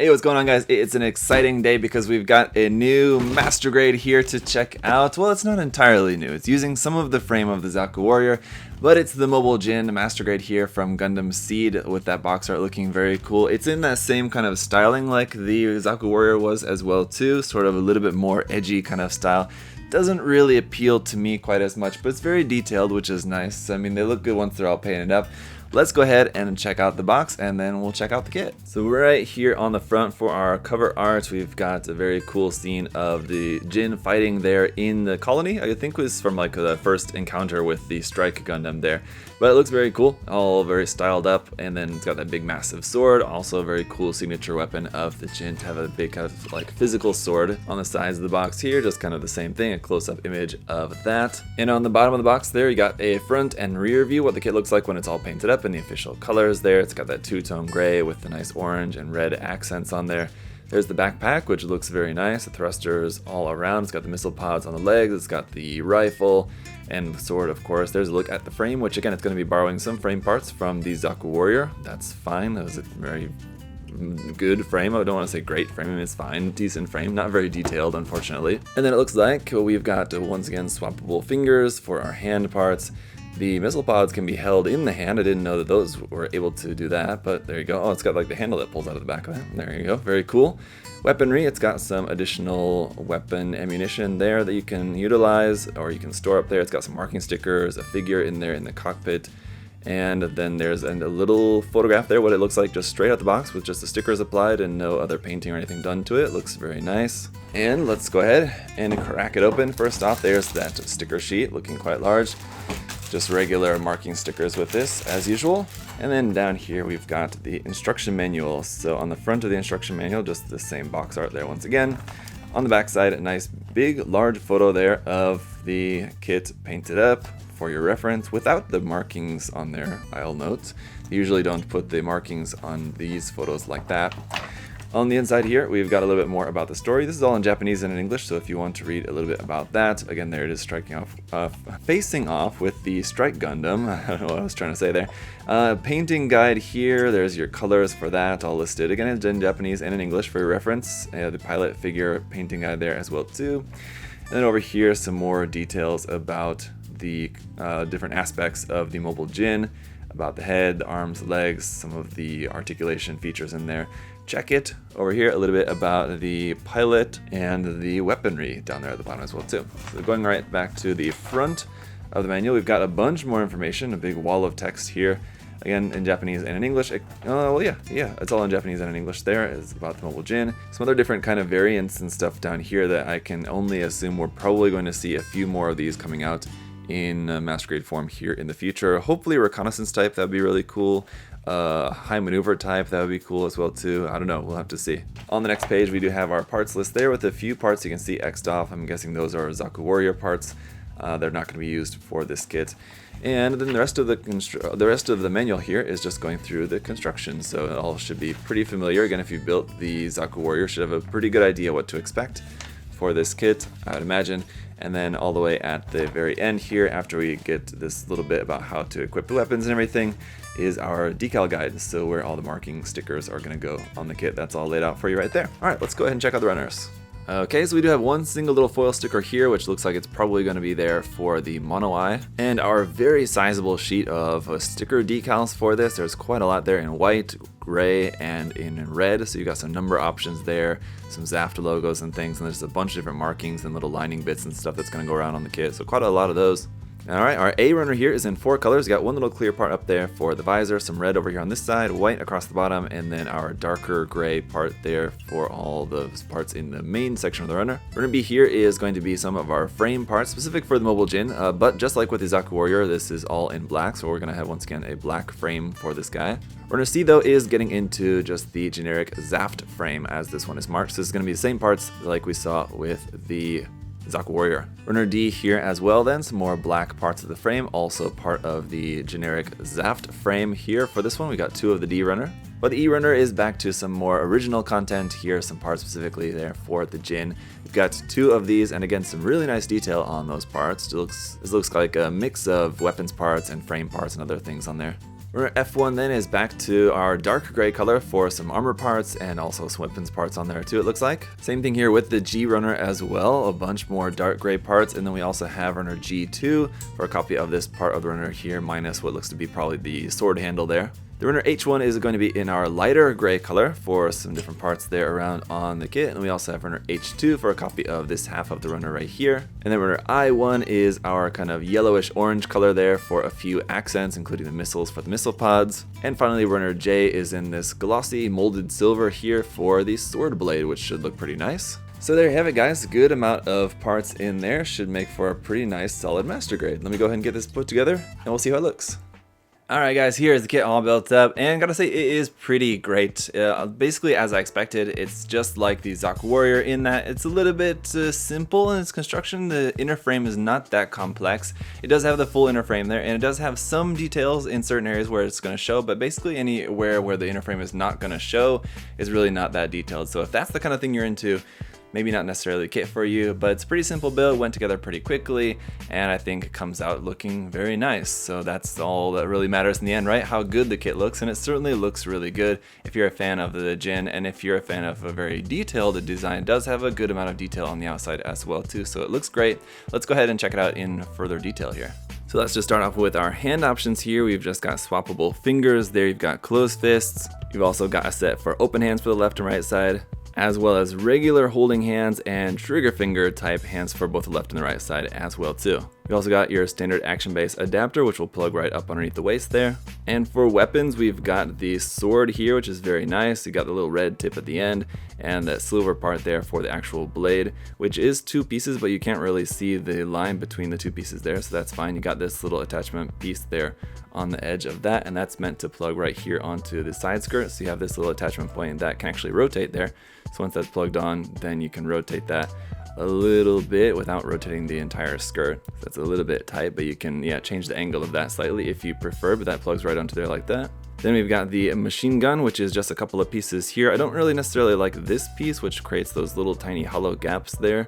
Hey, what's going on, guys? It's an exciting day because we've got a new master grade here to check out. Well, it's not entirely new. It's using some of the frame of the Zaku Warrior, but it's the Mobile Ginn master grade here from Gundam Seed with that box art looking very cool. It's in that same kind of styling like the Zaku Warrior was as well too, sort of a little bit more edgy kind of style. Doesn't really appeal to me quite as much, but it's very detailed, which is nice. I mean, they look good once they're all painted up. Let's go ahead and check out the box and then we'll check out the kit. So right here on the front for our cover art, we've got a very cool scene of the Ginn fighting there in the colony. I think it was from like the first encounter with the Strike Gundam there. But it looks very cool, all very styled up, and then it's got that big massive sword, also a very cool signature weapon of the Ginn to have a big kind of like physical sword on the sides of the box here, just kind of the same thing, a close-up image of that. And on the bottom of the box there, you got a front and rear view, what the kit looks like when it's all painted up in the official colors there. It's got that two-tone gray with the nice orange and red accents on there. There's the backpack, which looks very nice. The thrusters all around. It's got the missile pods on the legs. It's got the rifle and the sword, of course. There's a look at the frame, which again, it's going to be borrowing some frame parts from the Zaku Warrior. That's fine. That was a very good frame. I don't want to say great frame. I mean, it's fine. Decent frame. Not very detailed, unfortunately. And then it looks like we've got, once again, swappable fingers for our hand parts. The missile pods can be held in the hand. I didn't know that those were able to do that, but there you go. Oh, it's got like the handle that pulls out of the back of it. There you go. Very cool. Weaponry, it's got some additional weapon ammunition there that you can utilize or you can store up there. It's got some marking stickers, a figure in there in the cockpit, and then there's a little photograph there, what it looks like just straight out the box with just the stickers applied and no other painting or anything done to it. Looks very nice. And let's go ahead and crack it open. First off, there's that sticker sheet looking quite large. Just regular marking stickers with this, as usual. And then down here we've got the instruction manual. So on the front of the instruction manual, just the same box art there once again. On the back side, a nice big large photo there of the kit painted up for your reference without the markings on there, I'll note. You usually don't put the markings on these photos like that. On the inside here, we've got a little bit more about the story. This is all in Japanese and in English, so if you want to read a little bit about that, again, there it is facing off with the Strike Gundam. I don't know what I was trying to say there. Painting guide here, there's your colors for that, all listed. Again, it's in Japanese and in English for your reference. The pilot figure painting guide there as well, too. And then over here, some more details about the different aspects of the Mobile Ginn, about the head, the arms, the legs, some of the articulation features in there. Check it. Over here, a little bit about the pilot and the weaponry down there at the bottom as well too. So going right back to the front of the manual, we've got a bunch more information, a big wall of text here. Again, in Japanese and in English. Well, yeah, it's all in Japanese and in English there. It's about the Mobile Ginn. Some other different kind of variants and stuff down here that I can only assume we're probably going to see a few more of these coming out in master grade form here in the future. Hopefully reconnaissance type, that would be really cool. High maneuver type, that would be cool as well too. I don't know, we'll have to see. On the next page we do have our parts list there with a few parts you can see X'd off. I'm guessing those are Zaku Warrior parts. They're not going to be used for this kit. And then the rest of the manual here is just going through the construction, so it all should be pretty familiar. Again, if you built the Zaku Warrior, you should have a pretty good idea what to expect for this kit, I would imagine. And then all the way at the very end here, after we get this little bit about how to equip the weapons and everything, is our decal guide, so where all the marking stickers are going to go on the kit. That's all laid out for you right there. Alright, let's go ahead and check out the runners. Okay, so we do have one single little foil sticker here, which looks like it's probably going to be there for the mono eye. And our very sizable sheet of sticker decals for this. There's quite a lot there in white, gray, and in red. So you got some number options there, some ZAFT logos and things, and there's a bunch of different markings and little lining bits and stuff that's going to go around on the kit. So quite a lot of those. Alright, our A runner here is in 4 colors. Got one little clear part up there for the visor, some red over here on this side, white across the bottom, and then our darker gray part there for all those parts in the main section of the runner. Runner B here is going to be some of our frame parts, specific for the Mobile Ginn, but just like with the Zaku Warrior, this is all in black, so we're going to have, once again, a black frame for this guy. Runner C, though, is getting into just the generic ZAFT frame, as this one is marked, so this is going to be the same parts like we saw with the Zaku Warrior. Runner D here as well then, some more black parts of the frame, also part of the generic ZAFT frame here. For this one we got 2 of the D runner. But the E runner is back to some more original content here, some parts specifically there for the Ginn. We've got 2 of these, and again some really nice detail on those parts. It looks like a mix of weapons parts and frame parts and other things on there. Runner F1 then is back to our dark gray color for some armor parts and also some weapons parts on there too, it looks like. Same thing here with the G runner as well, a bunch more dark gray parts, and then we also have runner G2 for a copy of this part of the runner here, minus what looks to be probably the sword handle there. The runner H1 is going to be in our lighter gray color for some different parts there around on the kit, and we also have runner H2 for a copy of this half of the runner right here. And then runner I1 is our kind of yellowish orange color there for a few accents, including the missiles for the missile pods. And finally runner J is in this glossy molded silver here for the sword blade, which should look pretty nice. So there you have it, guys. Good amount of parts in there, should make for a pretty nice solid master grade. Let me go ahead and get this put together and we'll see how it looks. Alright guys, here's the kit all built up, and gotta say it is pretty great. Basically as I expected, it's just like the Zaku Warrior in that it's a little bit simple in its construction. The inner frame is not that complex. It does have the full inner frame there, and it does have some details in certain areas where it's going to show, but basically anywhere where the inner frame is not going to show is really not that detailed. So if that's the kind of thing you're into, maybe not necessarily the kit for you, but it's a pretty simple build, went together pretty quickly, and I think it comes out looking very nice. So that's all that really matters in the end, right? How good the kit looks, and it certainly looks really good if you're a fan of the Ginn, and if you're a fan of a very detailed design. It does have a good amount of detail on the outside as well too, so it looks great. Let's go ahead and check it out in further detail here. So let's just start off with our hand options here. We've just got swappable fingers there, you've got closed fists, you've also got a set for open hands for the left and right side, as well as regular holding hands and trigger finger type hands for both the left and the right side as well too. You also got your standard action base adapter, which will plug right up underneath the waist there. And for weapons, we've got the sword here, which is very nice. You got the little red tip at the end and that silver part there for the actual blade, which is two pieces, but you can't really see the line between the two pieces there, so that's fine. You got this little attachment piece there on the edge of that, and that's meant to plug right here onto the side skirt. So you have this little attachment point that can actually rotate there. So once that's plugged on, then you can rotate that a little bit without rotating the entire skirt. So that's a little bit tight, but you can change the angle of that slightly if you prefer, but that plugs right onto there like that. Then we've got the machine gun, which is just a couple of pieces here. I don't really necessarily like this piece, which creates those little tiny hollow gaps there.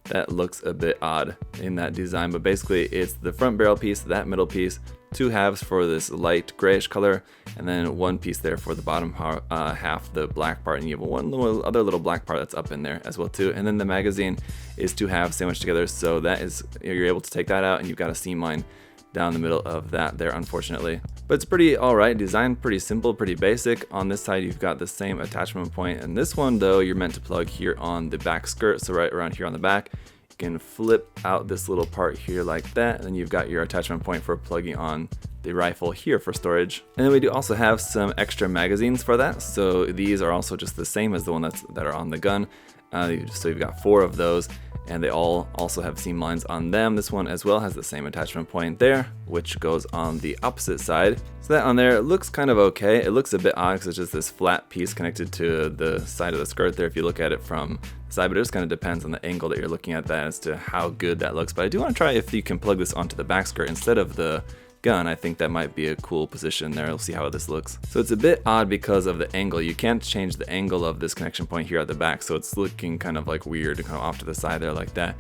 That looks a bit odd in that design, but basically it's the front barrel piece, that middle piece, two halves for this light grayish color, and then one piece there for the bottom half, the black part, and you have one other little black part that's up in there as well too. And then the magazine is two halves sandwiched together, so that is, you're able to take that out and you've got a seam line down the middle of that there, unfortunately. But it's pretty alright design, pretty simple, pretty basic. On this side you've got the same attachment point, and this one though you're meant to plug here on the back skirt, so right around here on the back. You can flip out this little part here like that, and then you've got your attachment point for plugging on the rifle here for storage. And then we do also have some extra magazines for that, so these are also just the same as the one that are on the gun. So you've got 4 of those, and they all also have seam lines on them. This one as well has the same attachment point there, which goes on the opposite side. So that on there, it looks kind of okay. It looks a bit odd because it's just this flat piece connected to the side of the skirt there if you look at it from the side, but it just kind of depends on the angle that you're looking at that as to how good that looks. But I do want to try if you can plug this onto the back skirt instead of the gun. I think that might be a cool position there. We'll see how this looks. So it's a bit odd because of the angle. You can't change the angle of this connection point here at the back, so it's looking kind of like weird, kind of off to the side there like that.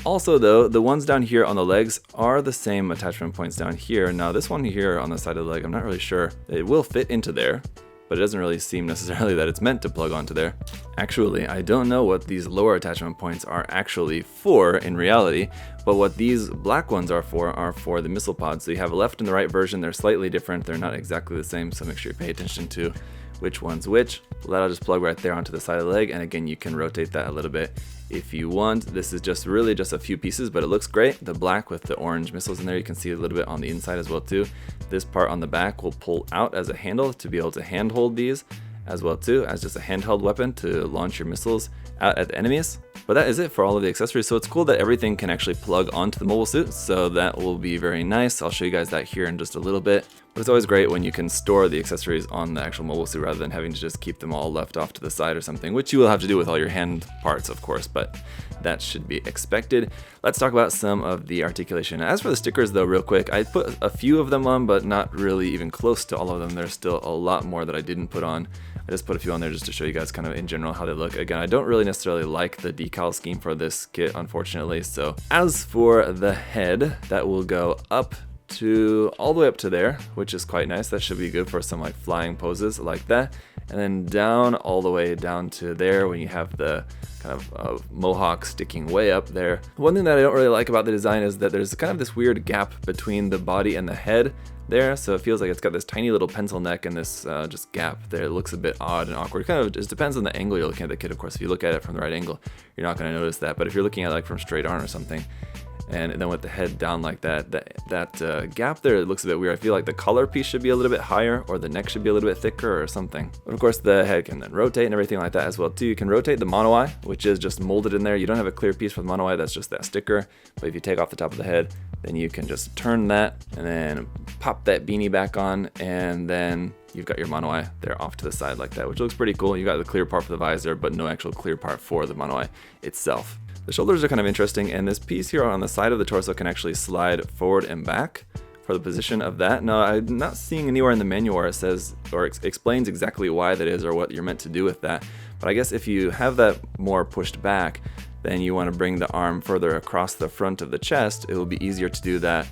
Also though, the ones down here on the legs are the same attachment points down here. Now this one here on the side of the leg, I'm not really sure. It will fit into there, but it doesn't really seem necessarily that it's meant to plug onto there. Actually, I don't know what these lower attachment points are actually for in reality, but what these black ones are for the missile pods. So you have a left and the right version. They're slightly different. They're not exactly the same, so make sure you pay attention to which one's which. That'll just plug right there onto the side of the leg, and again, you can rotate that a little bit if you want. This is just really just a few pieces, but it looks great. The black with the orange missiles in there, you can see a little bit on the inside as well too. This part on the back will pull out as a handle to be able to handhold these as well too, as just a handheld weapon to launch your missiles out at the enemies. But that is it for all of the accessories. So it's cool that everything can actually plug onto the mobile suit, so that will be very nice. I'll show you guys that here in just a little bit. But it's always great when you can store the accessories on the actual mobile suit rather than having to just keep them all left off to the side or something, which you will have to do with all your hand parts, of course, but that should be expected. Let's talk about some of the articulation. As for the stickers though, real quick, I put a few of them on, but not really even close to all of them. There's still a lot more that I didn't put on. I just put a few on there just to show you guys kind of in general how they look. Again, I don't really necessarily like the decal scheme for this kit, unfortunately. So as for the head, that will go up to all the way up to there, which is quite nice. That should be good for some like flying poses like that. And then down all the way down to there when you have the kind of mohawk sticking way up there. One thing that I don't really like about the design is that there's kind of this weird gap between the body and the head there, so it feels like it's got this tiny little pencil neck and this just gap there. It looks a bit odd and awkward. It kind of just depends on the angle you're looking at the kid, of course. If you look at it from the right angle, you're not going to notice that, but if you're looking at it like from straight on or something, and then with the head down like that, gap there, it looks a bit weird. I feel like the collar piece should be a little bit higher, or the neck should be a little bit thicker or something. But of course the head can then rotate and everything like that as well too. You can rotate the mono eye, which is just molded in there. You don't have a clear piece for the mono eye, that's just that sticker. But if you take off the top of the head, then you can just turn that and then pop that beanie back on, and then you've got your mono eye there off to the side like that, which looks pretty cool. You got the clear part for the visor, but no actual clear part for the mono eye itself. The shoulders are kind of interesting, and this piece here on the side of the torso can actually slide forward and back for the position of that. Now, I'm not seeing anywhere in the manual where it says or explains exactly why that is or what you're meant to do with that, but I guess if you have that more pushed back, then you want to bring the arm further across the front of the chest. It will be easier to do that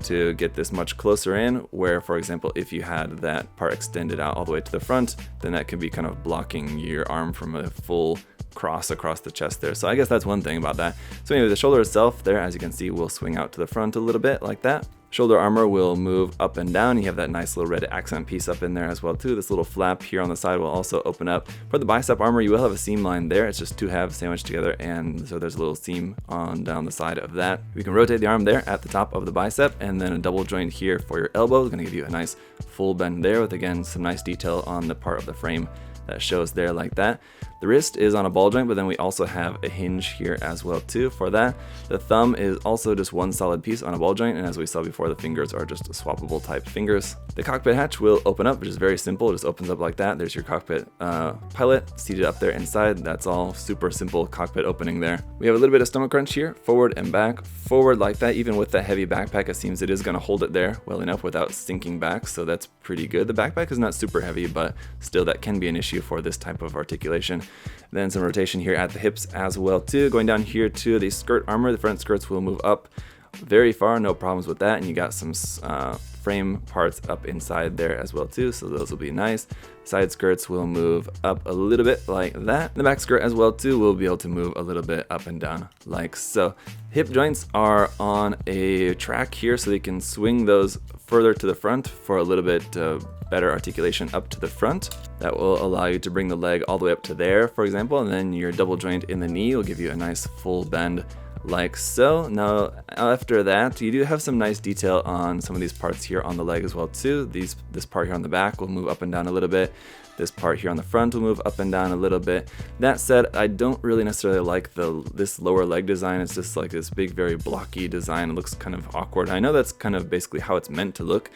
to get this much closer in, where, for example, if you had that part extended out all the way to the front, then that could be kind of blocking your arm from a full cross across the chest there. So I guess that's one thing about that. So anyway, the shoulder itself there, as you can see, will swing out to the front a little bit like that. Shoulder armor will move up and down. You have that nice little red accent piece up in there as well too. This little flap here on the side will also open up. For the bicep armor, you will have a seam line there. It's just two halves sandwiched together, and so there's a little seam on down the side of that. We can rotate the arm there at the top of the bicep, and then a double joint here for your elbow. It's going to give you a nice full bend there with, again, some nice detail on the part of the frame that shows there like that. The wrist is on a ball joint, but then we also have a hinge here as well too for that. The thumb is also just one solid piece on a ball joint, and as we saw before, the fingers are just swappable type fingers. The cockpit hatch will open up, which is very simple. It just opens up like that. There's your cockpit pilot seated up there inside. That's all super simple cockpit opening there. We have a little bit of stomach crunch here, forward and back. Forward like that, even with that heavy backpack, it seems it is going to hold it there well enough without sinking back, so that's pretty good. The backpack is not super heavy, but still that can be an issue for this type of articulation. Then some rotation here at the hips as well too. Going down here to the skirt armor, the front skirts will move up very far, no problems with that, and you got some frame parts up inside there as well too, so those will be nice. Side skirts will move up a little bit like that. The back skirt as well too will be able to move a little bit up and down like so. Hip joints are on a track here, so they can swing those further to the front for a little bit better articulation up to the front. That will allow you to bring the leg all the way up to there, for example, and then your double joint in the knee will give you a nice full bend like so. Now after that, you do have some nice detail on some of these parts here on the leg as well too. This part here on the back will move up and down a little bit. This part here on the front will move up and down a little bit. That said, I don't really necessarily like this lower leg design. It's just like this big, very blocky design. It looks kind of awkward. I know that's kind of basically how it's meant to look,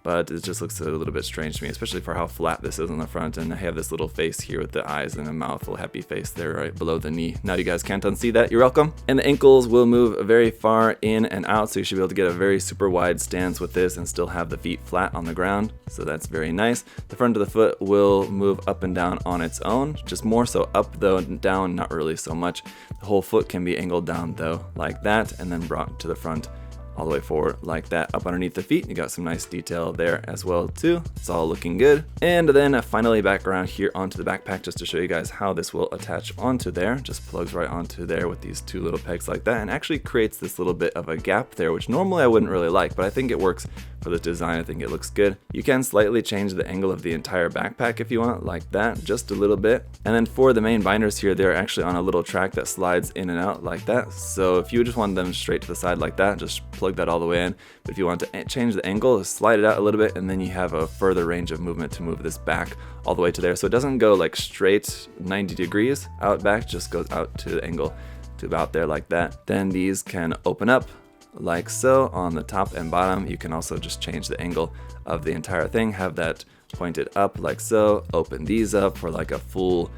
but it just looks a little bit strange to me, especially for how flat this is on the front. And I have this little face here with the eyes and a mouth, little happy face there right below the knee. Now you guys can't unsee that, you're welcome. And the ankles will move very far in and out, so you should be able to get a very super wide stance with this and still have the feet flat on the ground, so that's very nice. The front of the foot will move up and down on its own, just more so up though, down not really so much. The whole foot can be angled down though, like that, and then brought to the front all the way forward like that. Up underneath the feet, you got some nice detail there as well too. It's all looking good. And then finally back around here onto the backpack, just to show you guys how this will attach onto there. Just plugs right onto there with these two little pegs like that, and actually creates this little bit of a gap there, which normally I wouldn't really like, but I think it works for this design. I think it looks good. You can slightly change the angle of the entire backpack if you want, like that, just a little bit. And then for the main binders here, they're actually on a little track that slides in and out like that. So if you just want them straight to the side like that, just plug that all the way in. But if you want to change the angle, slide it out a little bit, and then you have a further range of movement to move this back all the way to there. So it doesn't go like straight 90 degrees out back, just goes out to the angle to about there like that. Then these can open up like so on the top and bottom. You can also just change the angle of the entire thing, have that pointed up like so, open these up for like a full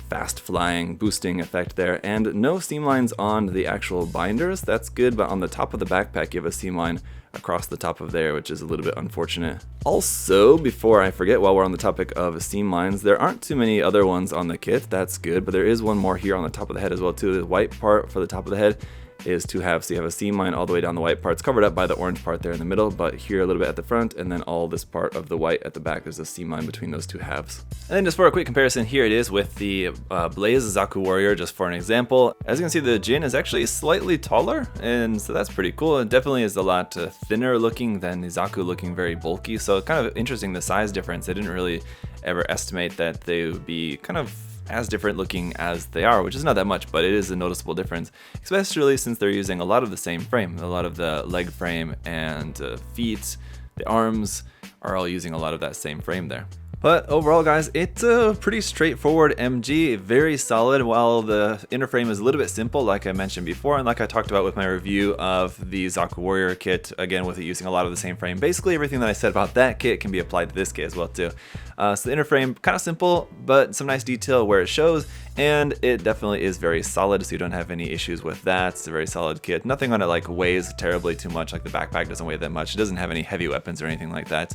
fast flying boosting effect there. And no seam lines on the actual binders, that's good, but on the top of the backpack you have a seam line across the top of there, which is a little bit unfortunate. Also, before I forget, while we're on the topic of seam lines, there aren't too many other ones on the kit. That's good, but there is one more here on the top of the head as well too. The white part for the top of the head is two halves. So you have a seam line all the way down the white part. It's covered up by the orange part there in the middle, but here a little bit at the front, and then all this part of the white at the back. There's a seam line between those two halves. And then just for a quick comparison, here it is with the Blaze Zaku Warrior, just for an example. As you can see, the Ginn is actually slightly taller, and so that's pretty cool. It definitely is a lot thinner looking than the Zaku, looking very bulky. So kind of interesting, the size difference. I didn't really ever estimate that they would be kind of as different looking as they are, which is not that much, but it is a noticeable difference, especially since they're using a lot of the same frame. A lot of the leg frame and feet, the arms are all using a lot of that same frame there. But overall, guys, it's a pretty straightforward MG, very solid, while the inner frame is a little bit simple, like I mentioned before, and like I talked about with my review of the Zaku Warrior kit, again with it using a lot of the same frame. Basically everything that I said about that kit can be applied to this kit as well too. So the inner frame, kind of simple, but some nice detail where it shows, and it definitely is very solid, so you don't have any issues with that. It's a very solid kit. Nothing on it like weighs terribly too much, like the backpack doesn't weigh that much. It doesn't have any heavy weapons or anything like that.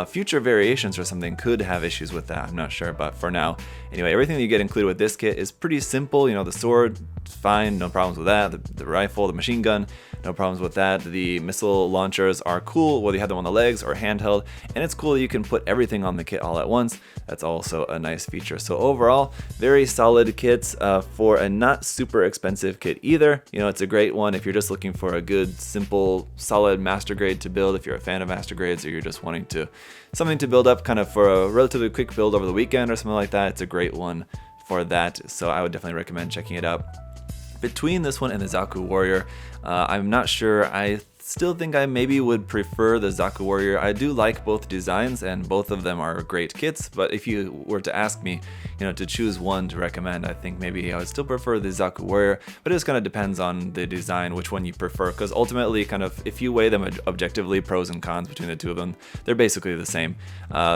Future variations or something could have issues with that, I'm not sure, but for now, anyway, everything that you get included with this kit is pretty simple. You know, the sword, fine, no problems with that. The rifle, the machine gun, no problems with that. The missile launchers are cool, whether you have them on the legs or handheld, and it's cool that you can put everything on the kit all at once. That's also a nice feature. So overall, very solid kits for a not super expensive kit either. You know, it's a great one if you're just looking for a good, simple, solid master grade to build, if you're a fan of master grades, or you're just wanting to something to build up kind of for a relatively quick build over the weekend or something like that. It's a great one for that, so I would definitely recommend checking it out. Between this one and the Zaku Warrior, I'm not sure. I still think I maybe would prefer the Zaku Warrior. I do like both designs, and both of them are great kits, but if you were to ask me, you know, to choose one to recommend, I think maybe I would still prefer the Zaku Warrior, but it just kind of depends on the design, which one you prefer, because ultimately, kind of, if you weigh them objectively, pros and cons between the two of them, they're basically the same.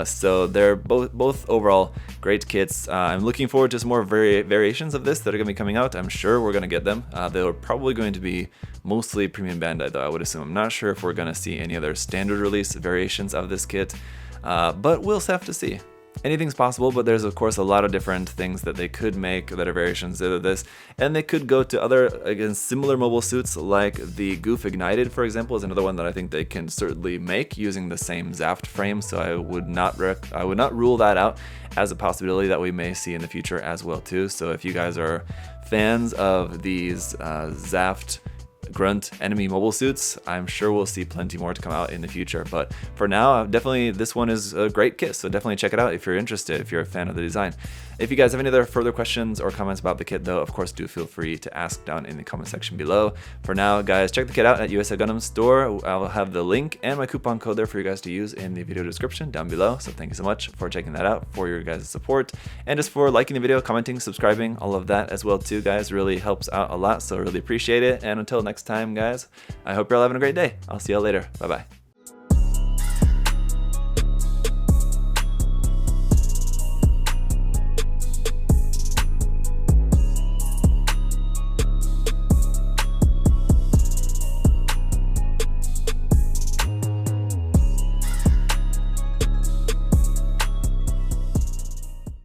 So they're both overall great kits. I'm looking forward to some more variations of this that are going to be coming out. I'm sure we're going to get them. They're probably going to be mostly premium Bandai, though, I would assume. I'm not sure if we're going to see any other standard release variations of this kit, but we'll have to see. Anything's possible, but there's of course a lot of different things that they could make that are variations of this, and they could go to other, again, similar mobile suits, like the Goof Ignited, for example, is another one that I think they can certainly make using the same ZAFT frame. So I would not rule that out as a possibility that we may see in the future as well too. So if you guys are fans of these ZAFT grunt enemy mobile suits, I'm sure we'll see plenty more to come out in the future. But for now, definitely this one is a great kit, so definitely check it out if you're interested, if you're a fan of the design. If you guys have any other further questions or comments about the kit, though, of course, do feel free to ask down in the comment section below. For now, guys, check the kit out at USA Gundam Store. I'll have the link and my coupon code there for you guys to use in the video description down below. So thank you so much for checking that out, for your guys' support, and just for liking the video, commenting, subscribing, all of that as well too, guys. Really helps out a lot, so really appreciate it. And until next time, guys, I hope you're all having a great day. I'll see y'all later. Bye-bye.